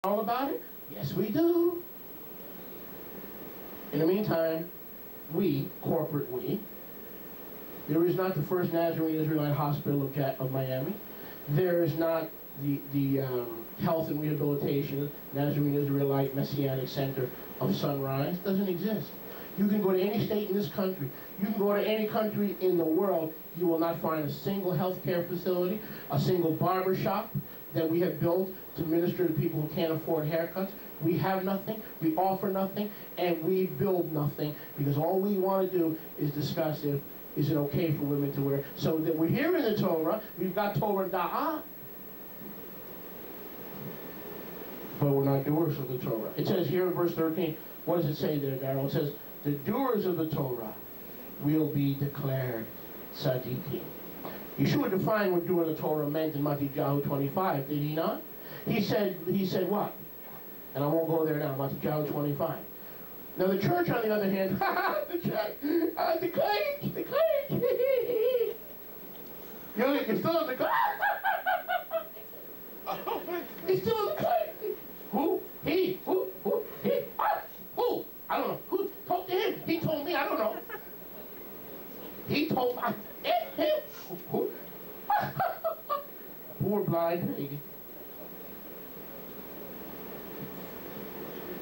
all about it? Yes, we do. In the meantime, we, corporate we, there is not the First Nazarene Israelite Hospital of Miami. There is not the Health and Rehabilitation Nazarene Israelite Messianic Center of Sunrise. It doesn't exist. You can go to any state in this country. You can go to any country in the world. You will not find a single healthcare facility, a single barber shop that we have built to minister to people who can't afford haircuts. We have nothing, we offer nothing, and we build nothing, because all we want to do is discuss if is it okay for women to wear. So that we're here in the Torah, we've got Torah da'ah, but we're not doers of the Torah. It says here in verse 13, what does it say there, Darrell? It says, the doers of the Torah will be declared tzaddikim. Yeshua defined what doing the Torah meant in Matthew 25, did he not? He said what? And I won't go there now, Matthew 25. Now the church, on the other hand, the church, the claims. You're still in the claim. He's still in the claim. Who? He? Who? He? Who? I don't know. Who told him? He told me. I don't know. He told him. Who? Poor blind lady.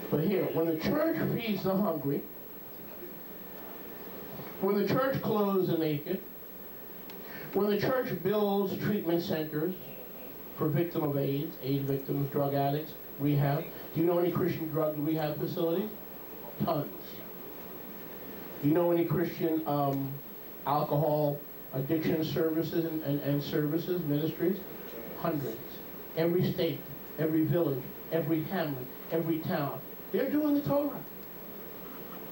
But here, when the church feeds the hungry, when the church clothes the naked, when the church builds treatment centers for victims of AIDS, AIDS victims, drug addicts, rehab. Do you know any Christian drug rehab facilities? Tons. Do you know any Christian alcohol addiction services and services, ministries? Hundreds. Every state, every village, every hamlet, every town. They're doing the Torah.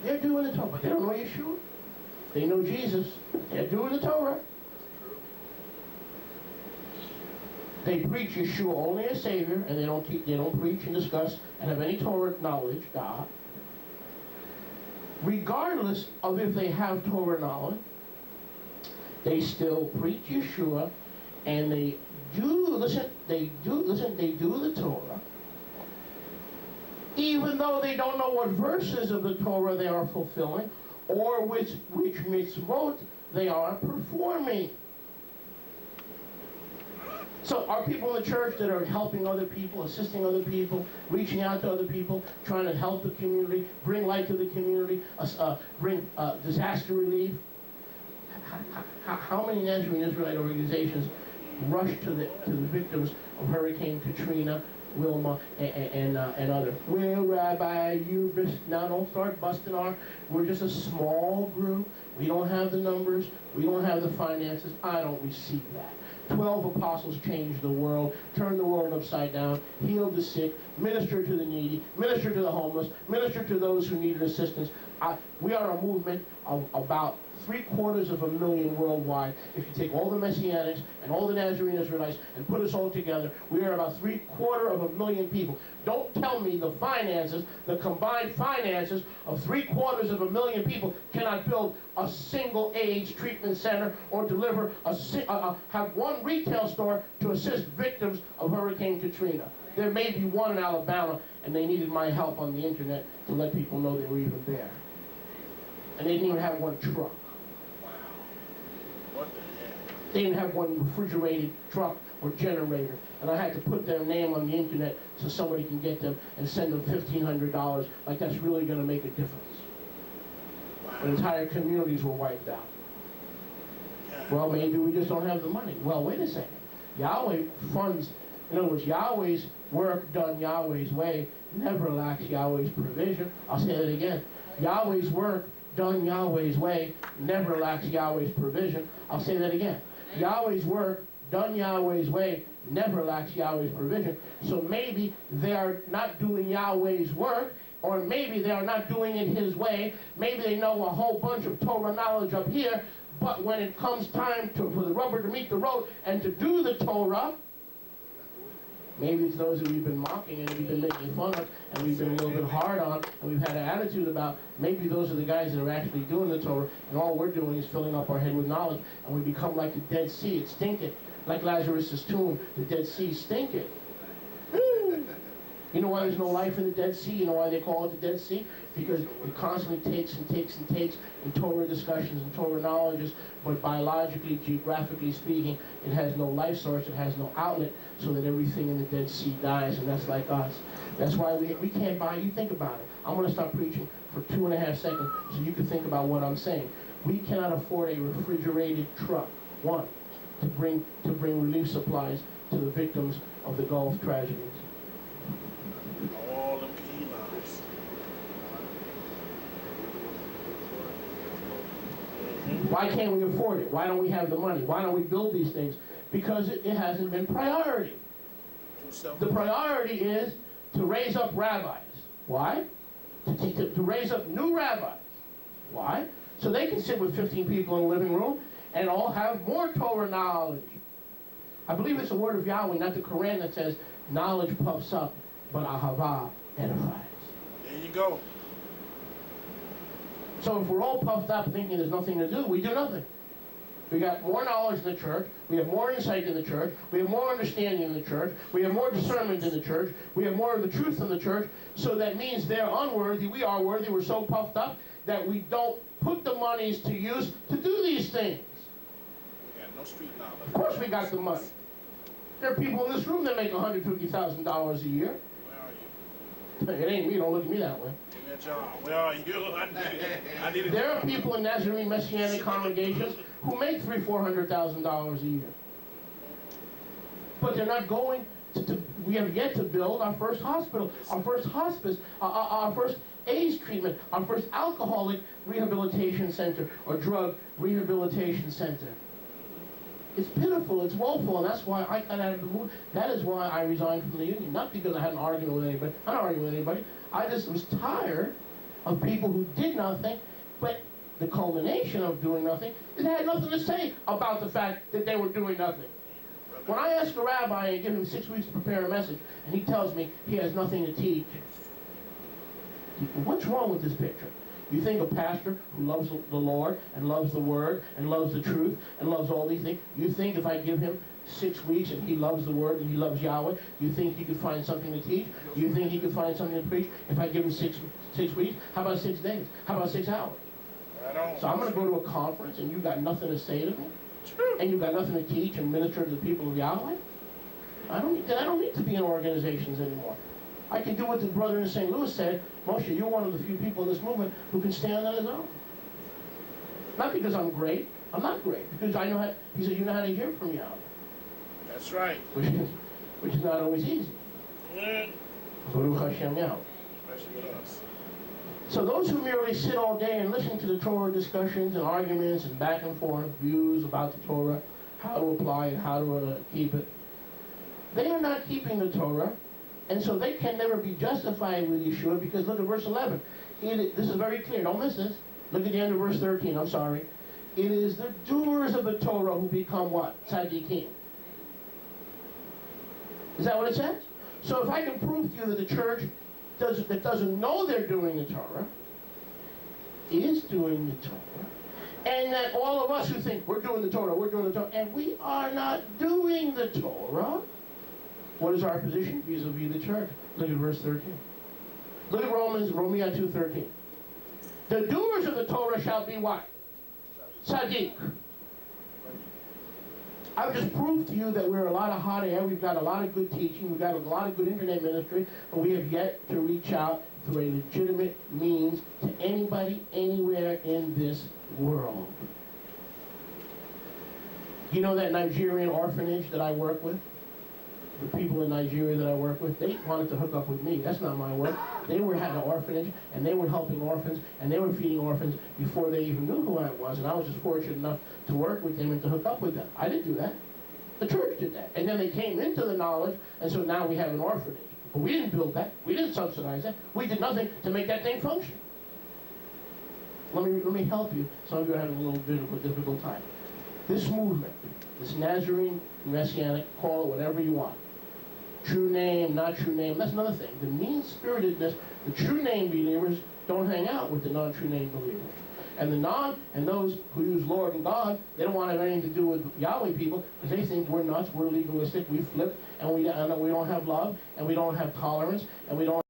They're doing the Torah. But they don't know Yeshua. They know Jesus. They're doing the Torah. They preach Yeshua only as Savior, and they don't preach and discuss and have any Torah knowledge, God. Regardless of if they have Torah knowledge, they still preach Yeshua, and they do the Torah, even though they don't know what verses of the Torah they are fulfilling, or which mitzvot they are performing. So are people in the church that are helping other people, assisting other people, reaching out to other people, trying to help the community, bring light to the community, bring disaster relief? How many Nazarene Israelite organizations rushed to the victims of Hurricane Katrina, Wilma, and others? Well, Rabbi, now don't start busting we're just a small group. We don't have the numbers. We don't have the finances. I don't receive that. 12 apostles changed the world, turned the world upside down, healed the sick, ministered to the needy, ministered to the homeless, ministered to those who needed assistance. We are a movement of about 750,000 worldwide. If you take all the Messianics and all the Nazarene Israelites and put us all together, we are about 750,000 people. Don't tell me the finances, the combined finances of 750,000 people cannot build a single AIDS treatment center or deliver have one retail store to assist victims of Hurricane Katrina. There may be one in Alabama, and they needed my help on the internet to let people know they were even there. And they didn't even have one truck. They didn't have one refrigerated truck or generator. And I had to put their name on the internet so somebody can get them and send them $1,500. Like that's really going to make a difference. When entire communities were wiped out. Well, maybe we just don't have the money. Well, wait a second. Yahweh funds, in other words, Yahweh's work done Yahweh's way never lacks Yahweh's provision. I'll say that again. Yahweh's work done Yahweh's way never lacks Yahweh's provision. I'll say that again. Yahweh's work done Yahweh's way never lacks Yahweh's provision. So maybe they are not doing Yahweh's work, or maybe they are not doing it His way. Maybe they know a whole bunch of Torah knowledge up here, but when it comes time for the rubber to meet the road and to do the Torah, maybe it's those that we've been mocking and we've been making fun of and we've been a little bit hard on and we've had an attitude about. Maybe those are the guys that are actually doing the Torah, and all we're doing is filling up our head with knowledge, and we become like the Dead Sea. It stinketh. Like Lazarus' tomb, the Dead Sea stinketh. You know why there's no life in the Dead Sea? You know why they call it the Dead Sea? Because it constantly takes and takes and takes in Torah discussions and Torah knowledges, but biologically, geographically speaking, it has no life source, it has no outlet, so that everything in the Dead Sea dies, and that's like us. That's why we can't buy. You think about it. I'm going to stop preaching for 2.5 seconds so you can think about what I'm saying. We cannot afford a refrigerated truck, one, to bring relief supplies to the victims of the Gulf tragedies. All them key lines. Why can't we afford it? Why don't we have the money? Why don't we build these things? Because it hasn't been priority. The priority is to raise up rabbis. Why? To raise up new rabbis. Why? So they can sit with 15 people in the living room and all have more Torah knowledge. I believe it's the word of Yahweh, not the Quran, that says, knowledge puffs up, but ahava edifies. There you go. So if we're all puffed up thinking there's nothing to do, we do nothing. We got more knowledge in the church, we have more insight in the church, we have more understanding in the church, we have more discernment in the church, we have more of the truth in the church, so that means they're unworthy, we are worthy, we're so puffed up that we don't put the monies to use to do these things. We got no street knowledge. Of course we got the money. There are people in this room that make $150,000 a year. Where are you? It ain't me, don't look at me that way. Give me a job. Where are you? I need a There are job. people in Nazarene Messianic congregations who make $300,000-$400,000 a year. But they're not going to, we have yet to build our first hospital, our first hospice, our first AIDS treatment, our first alcoholic rehabilitation center or drug rehabilitation center. It's pitiful, it's woeful, and that's why I got out of the movement. That is why I resigned from the union. Not because I had an argument with anybody. I'm not arguing with anybody. I just was tired of people who did nothing, but the culmination of doing nothing, it had nothing to say about the fact that they were doing nothing. When I ask a rabbi and give him 6 weeks to prepare a message, and he tells me he has nothing to teach, what's wrong with this picture? You think a pastor who loves the Lord and loves the Word and loves the truth and loves all these things, you think if I give him 6 weeks and he loves the Word and he loves Yahweh, you think he could find something to teach? You think he could find something to preach if I give him six weeks? How about 6 days? How about 6 hours? So I'm going to go to a conference and you've got nothing to say to me? And you've got nothing to teach and minister to the people of Yahweh? I don't need to be in organizations anymore. I can do what the brother in St. Louis said. Moshe, you're one of the few people in this movement who can stand on his own. Not because I'm great. I'm not great. Because I know how, he said, you know how to hear from Yahweh. That's right. Which is not always easy. Baruch Hashem Yahweh. Especially with us. So those who merely sit all day and listen to the Torah discussions and arguments and back and forth views about the Torah, how to apply it, how to keep it, they are not keeping the Torah. And so they can never be justified with Yeshua, because look at verse 11. This is very clear. Don't miss this. Look at the end of verse 13. I'm sorry. It is the doers of the Torah who become what? Tzaddikim. Is that what it says? So if I can prove to you that the church that doesn't know they're doing the Torah is doing the Torah, and that all of us who think we're doing the Torah, and we are not doing the Torah, what is our position vis-a-vis the church? Look at verse 13. Look at Romans 2:13. The doers of the Torah shall be what? Tzaddik. I've just proved to you that we're a lot of hot air, we've got a lot of good teaching, we've got a lot of good internet ministry, but we have yet to reach out through a legitimate means to anybody, anywhere in this world. You know that Nigerian orphanage that I work with? The people in Nigeria that I work with, they wanted to hook up with me. That's not my work. They had an orphanage, and they were helping orphans, and they were feeding orphans before they even knew who I was, and I was just fortunate enough to work with them and to hook up with them. I didn't do that. The church did that. And then they came into the knowledge, and so now we have an orphanage. But we didn't build that. We didn't subsidize that. We did nothing to make that thing function. Let me help you. Some of you are having a little bit of a difficult time. This movement, this Nazarene, Messianic, call it whatever you want. True name, not true name, that's another thing. The mean-spiritedness, the true name believers don't hang out with the non-true name believers. And those who use Lord and God, they don't want to have anything to do with Yahweh people because they think we're nuts, we're legalistic, we flip, and we don't have love, and we don't have tolerance, and we don't